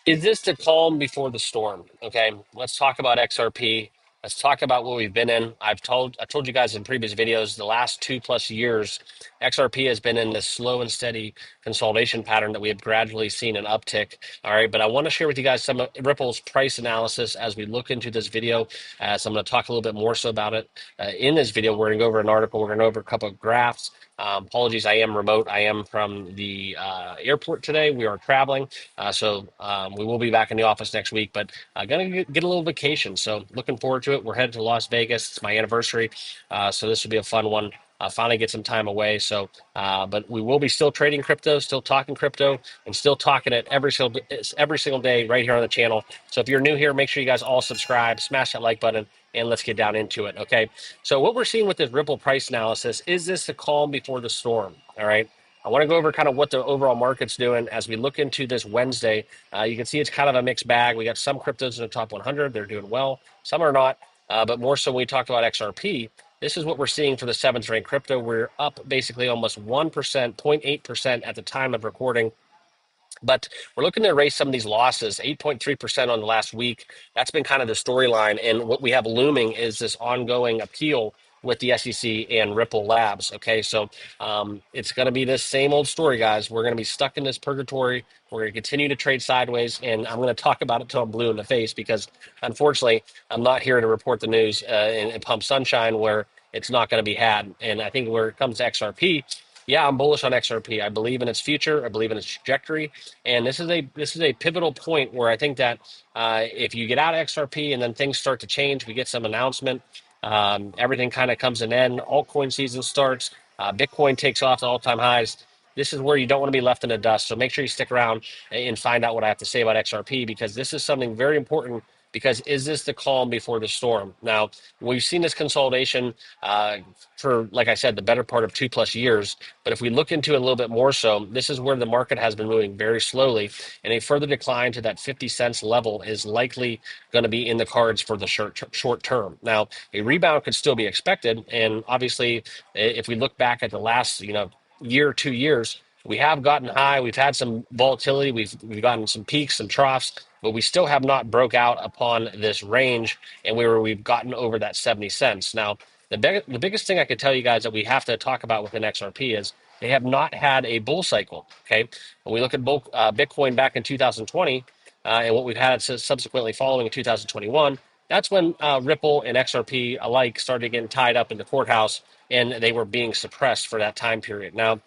Is this the calm before the storm? Okay, let's talk about XRP. Let's talk about what we've been in. I told you guys in previous videos, the last 2+ years, XRP has been in this slow and steady consolidation pattern that we have gradually seen an uptick. All right, but I want to share with you guys some of Ripple's price analysis as we look into this video. So I'm going to talk a little bit more so about it in this video. We're going to go over an article. We're going to go over a couple of graphs. Apologies, I am remote. I am from the airport today. We are traveling. So we will be back in the office next week, but gonna get a little vacation. So looking forward to it. We're headed to Las Vegas. It's my anniversary, so this will be a fun one. Finally get some time away. But we will be still trading crypto, still talking crypto, and still talking it every single day right here on the channel. So if you're new here, make sure you guys all subscribe, smash that like button, and let's get down into it. Okay. So what we're seeing with this Ripple price analysis is this the calm before the storm? All right. I want to go over kind of what the overall market's doing as we look into this Wednesday. You can see it's kind of a mixed bag. We got some cryptos in the top 100. They're doing well. Some are not. But more so when we talk about XRP, this is what we're seeing for the seventh ranked crypto. We're up basically almost 1%, 0.8% at the time of recording. But we're looking to erase some of these losses, 8.3% on the last week. That's been kind of the storyline. And what we have looming is this ongoing appeal with the SEC and Ripple Labs. Okay, so it's going to be this same old story, guys. We're going to be stuck in this purgatory. We're going to continue to trade sideways. And I'm going to talk about it till I'm blue in the face because, unfortunately, I'm not here to report the news and pump sunshine where it's not going to be had. And I think where it comes to XRP, yeah, I'm bullish on XRP. I believe in its future. I believe in its trajectory. And this is a pivotal point where I think that if you get out of XRP and then things start to change, we get some announcement, everything kind of comes to an end. Altcoin season starts. Bitcoin takes off to all-time highs. This is where you don't want to be left in the dust. So make sure you stick around and find out what I have to say about XRP because this is something very important. Because is this the calm before the storm? Now we've seen this consolidation for, like I said, the better part of 2+ years. But if we look into it a little bit more so, this is where the market has been moving very slowly, and a further decline to that 50 cents level is likely going to be in the cards for the short term. Now, a rebound could still be expected, and obviously, if we look back at the last, year, 2 years, we have gotten high. We've had some volatility. We've gotten some peaks, some troughs, but we still have not broke out upon this range, and we've gotten over that 70 cents. Now, the biggest thing I could tell you guys that we have to talk about within XRP is they have not had a bull cycle. Okay, when we look at Bitcoin back in 2020 and what we've had subsequently following in 2021, that's when Ripple and XRP alike started getting tied up in the courthouse and they were being suppressed for that time period. Now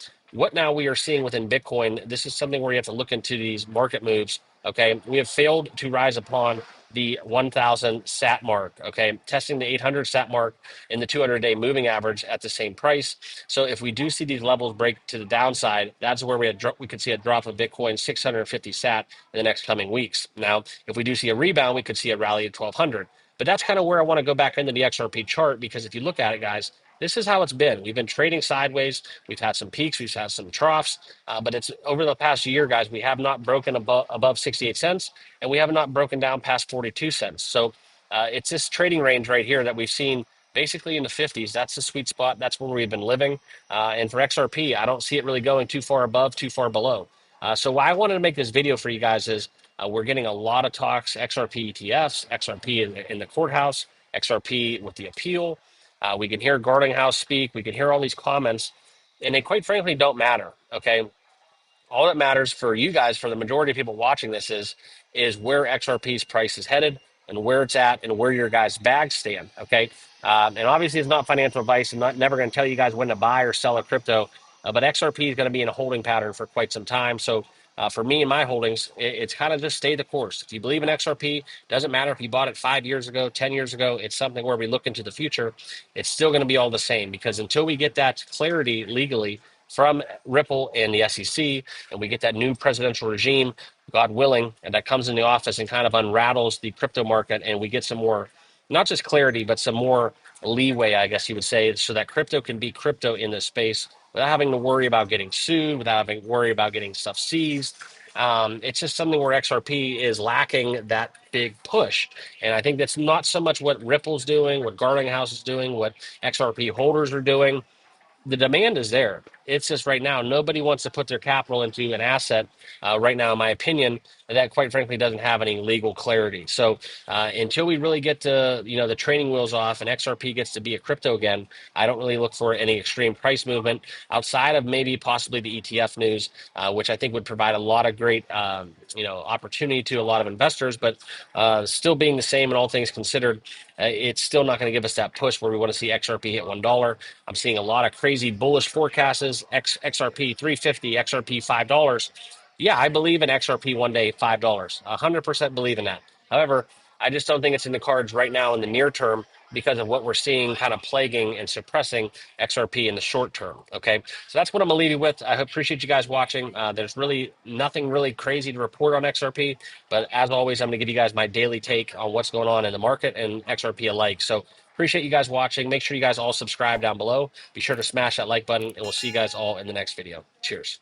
we are seeing within Bitcoin, this is something where you have to look into these market moves. Okay, we have failed to rise upon the 1,000 sat mark. Okay, testing the 800 sat mark in the 200-day moving average at the same price. So if we do see these levels break to the downside, that's where we could see a drop of Bitcoin 650 sat in the next coming weeks. Now, if we do see a rebound, we could see a rally at 1,200. But that's kind of where I want to go back into the XRP chart because if you look at it, guys, this is how it's been. We've been trading sideways. We've had some peaks. We've had some troughs. But it's over the past year, guys, we have not broken above 68 cents, and we have not broken down past 42 cents. So it's this trading range right here that we've seen basically in the 50s. That's the sweet spot. That's where we've been living. And for XRP, I don't see it really going too far above, too far below. So why I wanted to make this video for you guys is we're getting a lot of talks, XRP ETFs, XRP in the courthouse, XRP with the appeal. We can hear Guarding House speak. We can hear all these comments, and they quite frankly don't matter. Okay, all that matters for you guys, for the majority of people watching this, is where XRP's price is headed and where it's at and where your guys' bags stand. Okay, and obviously it's not financial advice. I'm never going to tell you guys when to buy or sell a crypto, but XRP is going to be in a holding pattern for quite some time. So. For me and my holdings, it's kind of just stay the course. If you believe in XRP, doesn't matter if you bought it 5 years ago, 10 years ago, it's something where we look into the future. It's still going to be all the same because until we get that clarity legally from Ripple and the SEC, and we get that new presidential regime, God willing, and that comes in the office and kind of unrattles the crypto market, and we get some more, not just clarity, but some more leeway, I guess you would say, so that crypto can be crypto in this space without having to worry about getting sued, without having to worry about getting stuff seized. It's just something where XRP is lacking that big push. And I think that's not so much what Ripple's doing, what Guarding House is doing, what XRP holders are doing. The demand is there. It's just right now, nobody wants to put their capital into an asset right now, in my opinion, that quite frankly doesn't have any legal clarity. So until we really get to, the training wheels off and XRP gets to be a crypto again, I don't really look for any extreme price movement outside of maybe possibly the ETF news, which I think would provide a lot of great, opportunity to a lot of investors. But still being the same in all things considered, it's still not going to give us that push where we want to see XRP hit $1. I'm seeing a lot of crazy bullish forecasts, XRP 350, XRP $5. Yeah, I believe in XRP one day, $5. 100% believe in that. However, I just don't think it's in the cards right now in the near term because of what we're seeing kind of plaguing and suppressing XRP in the short term. Okay. So that's what I'm going to leave you with. I appreciate you guys watching. There's really nothing really crazy to report on XRP. But as always, I'm going to give you guys my daily take on what's going on in the market and XRP alike. So appreciate you guys watching. Make sure you guys all subscribe down below. Be sure to smash that like button, and we'll see you guys all in the next video. Cheers.